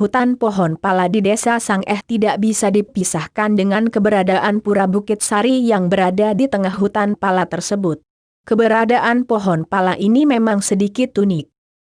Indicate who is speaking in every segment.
Speaker 1: Hutan pohon pala di desa Sangeh tidak bisa dipisahkan dengan keberadaan Pura Bukit Sari yang berada di tengah hutan pala tersebut. Keberadaan pohon pala ini memang sedikit unik,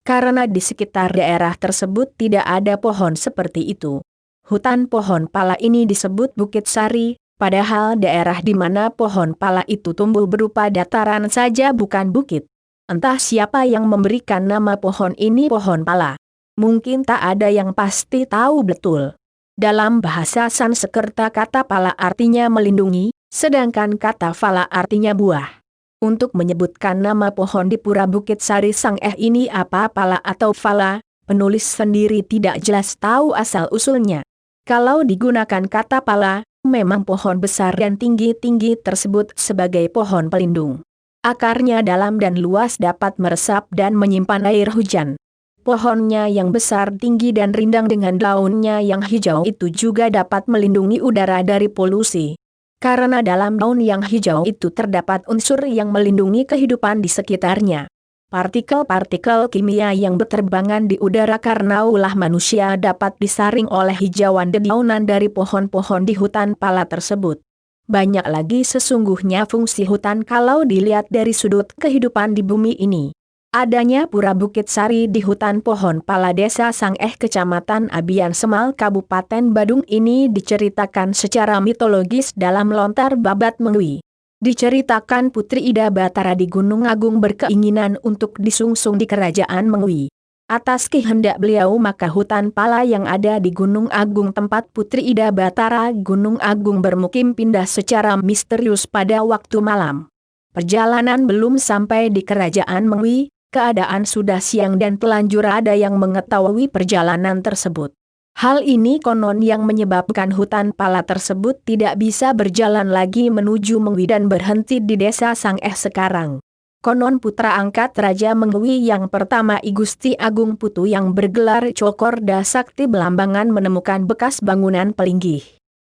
Speaker 1: karena di sekitar daerah tersebut tidak ada pohon seperti itu. Hutan pohon pala ini disebut Bukit Sari, padahal daerah di mana pohon pala itu tumbuh berupa dataran saja bukan bukit. Entah siapa yang memberikan nama pohon ini pohon pala. Mungkin tak ada yang pasti tahu betul. Dalam bahasa Sanskerta kata pala artinya melindungi, sedangkan kata fala artinya buah. Untuk menyebutkan nama pohon di Pura Bukit Sari Sangeh ini apa pala atau fala, penulis sendiri tidak jelas tahu asal-usulnya. Kalau digunakan kata pala, memang pohon besar dan tinggi-tinggi tersebut sebagai pohon pelindung. Akarnya dalam dan luas dapat meresap dan menyimpan air hujan. Pohonnya yang besar tinggi dan rindang dengan daunnya yang hijau itu juga dapat melindungi udara dari polusi. Karena dalam daun yang hijau itu terdapat unsur yang melindungi kehidupan di sekitarnya. Partikel-partikel kimia yang berterbangan di udara karena ulah manusia dapat disaring oleh hijauan dedaunan dari pohon-pohon di hutan pala tersebut. Banyak lagi sesungguhnya fungsi hutan kalau dilihat dari sudut kehidupan di bumi ini. Adanya Pura Bukit Sari di hutan pohon pala desa Sangeh Kecamatan Abian Semal Kabupaten Badung ini diceritakan secara mitologis dalam lontar babat Mengwi. Diceritakan Putri Ida Batara di Gunung Agung berkeinginan untuk disungsung di kerajaan Mengwi. Atas kehendak beliau maka hutan pala yang ada di Gunung Agung tempat Putri Ida Batara Gunung Agung bermukim pindah secara misterius pada waktu malam. Perjalanan belum sampai di kerajaan Mengwi, keadaan sudah siang dan telanjur ada yang mengetahui perjalanan tersebut. Hal ini konon yang menyebabkan hutan pala tersebut tidak bisa berjalan lagi menuju Mengwi dan berhenti di desa Sangeh sekarang. Konon putra angkat Raja Mengwi yang pertama I Gusti Agung Putu yang bergelar Cokorda Sakti Belambangan menemukan bekas bangunan pelinggih.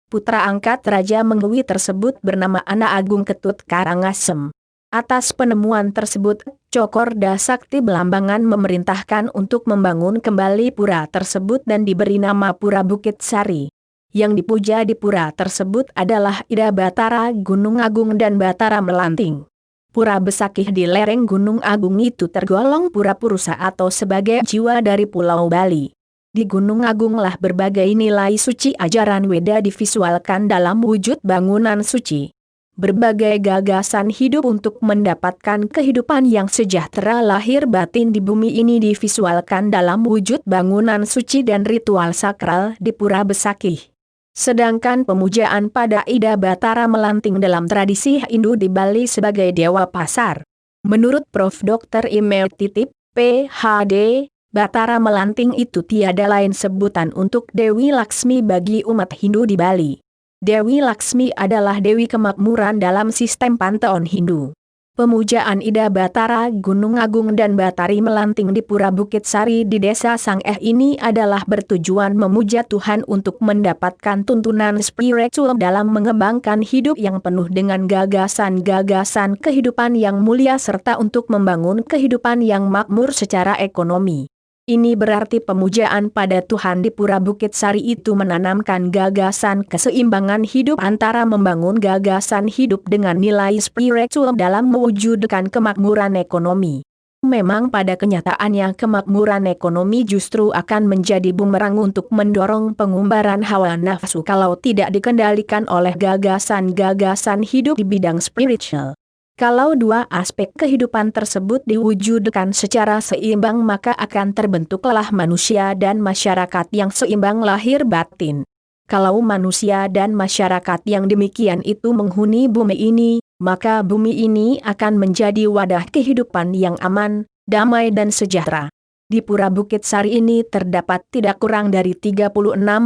Speaker 1: Putra angkat Raja Mengwi tersebut bernama Ana Agung Ketut Karangasem. Atas penemuan tersebut, Cokorda Sakti Belambangan memerintahkan untuk membangun kembali pura tersebut dan diberi nama Pura Bukit Sari. Yang dipuja di pura tersebut adalah Ida Batara Gunung Agung dan Batara Melanting. Pura Besakih di lereng Gunung Agung itu tergolong pura purusa atau sebagai jiwa dari Pulau Bali. Di Gunung Agunglah berbagai nilai suci ajaran Weda divisualkan dalam wujud bangunan suci. Berbagai gagasan hidup untuk mendapatkan kehidupan yang sejahtera lahir batin di bumi ini divisualkan dalam wujud bangunan suci dan ritual sakral di Pura Besakih. Sedangkan pemujaan pada Ida Batara Melanting dalam tradisi Hindu di Bali sebagai dewa pasar. Menurut Prof. Dr. Imel Titip, PhD, Batara Melanting itu tiada lain sebutan untuk Dewi Laksmi bagi umat Hindu di Bali. Dewi Laksmi adalah Dewi Kemakmuran dalam sistem panteon Hindu. Pemujaan Ida Batara Gunung Agung dan Batari Melanting di Pura Bukit Sari di desa Sangeh ini adalah bertujuan memuja Tuhan untuk mendapatkan tuntunan spiritual dalam mengembangkan hidup yang penuh dengan gagasan-gagasan kehidupan yang mulia serta untuk membangun kehidupan yang makmur secara ekonomi. Ini berarti pemujaan pada Tuhan di Pura Bukit Sari itu menanamkan gagasan keseimbangan hidup antara membangun gagasan hidup dengan nilai spiritual dalam mewujudkan kemakmuran ekonomi. Memang pada kenyataannya kemakmuran ekonomi justru akan menjadi bumerang untuk mendorong pengumbaran hawa nafsu kalau tidak dikendalikan oleh gagasan-gagasan hidup di bidang spiritual. Kalau dua aspek kehidupan tersebut diwujudkan secara seimbang maka akan terbentuklah manusia dan masyarakat yang seimbang lahir batin. Kalau manusia dan masyarakat yang demikian itu menghuni bumi ini, maka bumi ini akan menjadi wadah kehidupan yang aman, damai dan sejahtera. Di Pura Bukit Sari ini terdapat tidak kurang dari 36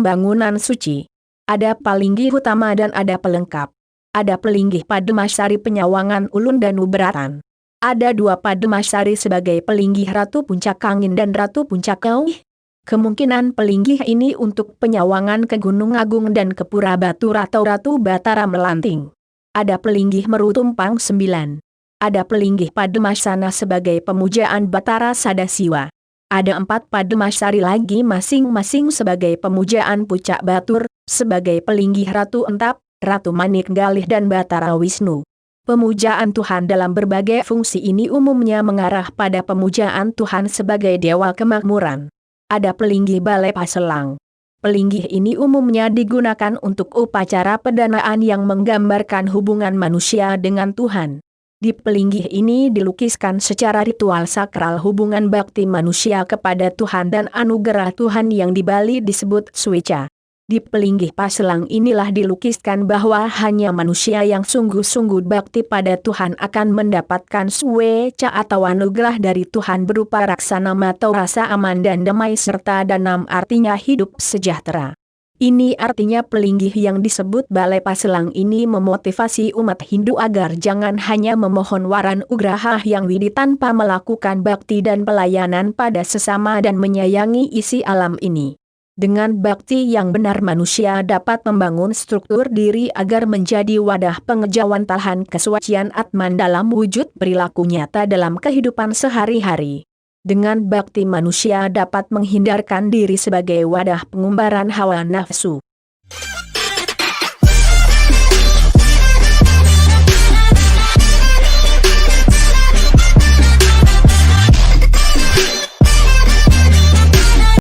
Speaker 1: bangunan suci. Ada palinggih utama dan ada pelengkap. Ada pelinggih Pademasari Penyawangan Ulun dan Uberatan. Ada 2 Pademasari sebagai pelinggih Ratu Puncak Angin dan Ratu Puncak Kauih. Kemungkinan pelinggih ini untuk penyawangan ke Gunung Agung dan ke Pura Batur atau Ratu Batara Melanting. Ada pelinggih Meru Tumpang 9. Ada pelinggih Pademasana sebagai pemujaan Batara Sadasiwa. Ada 4 pademasari lagi masing-masing sebagai pemujaan Pucak Batur, sebagai pelinggih Ratu Entap, Ratu Manik Galih dan Batara Wisnu. Pemujaan Tuhan dalam berbagai fungsi ini umumnya mengarah pada pemujaan Tuhan sebagai Dewa Kemakmuran. Ada pelinggih Balai Paselang. Pelinggih ini umumnya digunakan untuk upacara pendanaan yang menggambarkan hubungan manusia dengan Tuhan. Di pelinggih ini dilukiskan secara ritual sakral hubungan bakti manusia kepada Tuhan dan anugerah Tuhan yang di Bali disebut sueca. Di pelinggih Paselang inilah dilukiskan bahwa hanya manusia yang sungguh-sungguh bakti pada Tuhan akan mendapatkan sueca atau anugerah dari Tuhan berupa raksanam atau rasa aman dan damai serta danam artinya hidup sejahtera. Ini artinya pelinggih yang disebut Balai Paselang ini memotivasi umat Hindu agar jangan hanya memohon waran ugraha yang widi tanpa melakukan bakti dan pelayanan pada sesama dan menyayangi isi alam ini. Dengan bakti yang benar manusia dapat membangun struktur diri agar menjadi wadah pengejawantahan kesucian Atman dalam wujud perilaku nyata dalam kehidupan sehari-hari. Dengan bakti manusia dapat menghindarkan diri sebagai wadah pengumbaran hawa nafsu.